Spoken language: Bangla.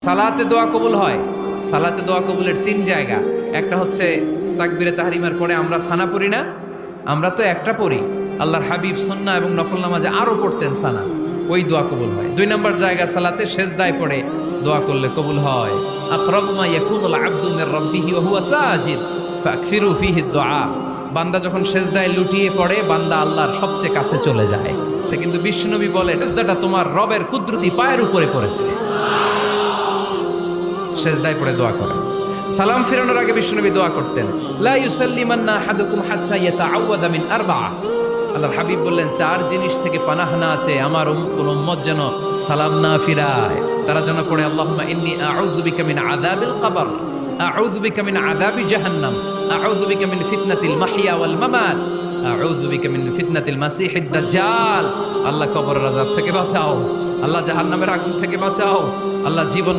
সালাতে দোয়া কবুল হয়। সালাতে দোয়া কবুলের তিন জায়গা। একটা হচ্ছে তাকবীরে তাহরিমার পরে আমরা সানা পড়ি না, আমরা তো একটা পড়ি, আল্লাহর হাবিব সুন্নাহ এবং নফল নামাজে আরো পড়তেন সানা, ওই দোয়া কবুল হয়। দুই নম্বর জায়গা সালাতে সেজদায় পড়ে দোয়া করলে কবুল হয়। আকরাবু মা ইয়াকুনুল আবদু মির রাব্বিহি ওয়া হুয়া সাজিদ ফাকসিরু ফীহি দুআ। বান্দা যখন সেজদায় লুটিয়ে পড়ে বান্দা আল্লাহর সবচেয়ে কাছে চলে যায়। তা কিন্তু বিশ্বনবী বলে সেজদাটা তোমার রবের কুদরতি পায়ের উপরে পড়েছে। সেজদায় পড়ে দোয়া করেন। সালাম ফিরানোর আগে বিশ্বনবী দোয়া করতেন, লা ইউসাল্লিমান্না আহাদুকুম হাত্তা ইয়াতাআওয়াযা মিন আরবা'a। আল্লাহর হাবিব বললেন, চার জিনিস থেকে পানাহ না আছে আমার কোন উম্মত যেন সালাম না ফিরায়। তারা যেন পড়ে, আল্লাহুম্মা ইন্নী আউযু বিকা মিন আযাবিল কবর, আউযু বিকা মিন আযাবি জাহান্নাম, আউযু বিকা মিন ফিতনাতিল মাহইয়া ওয়াল মামাত, আউযু বিকা মিন ফিতনাতিল মাসিহিদ দাজ্জাল। আল্লাহ কবরের আযাব থেকে বাঁচাও, আল্লাহ জাহান্নামের আগুন থেকে বাঁচাও, আল্লাহ জীবন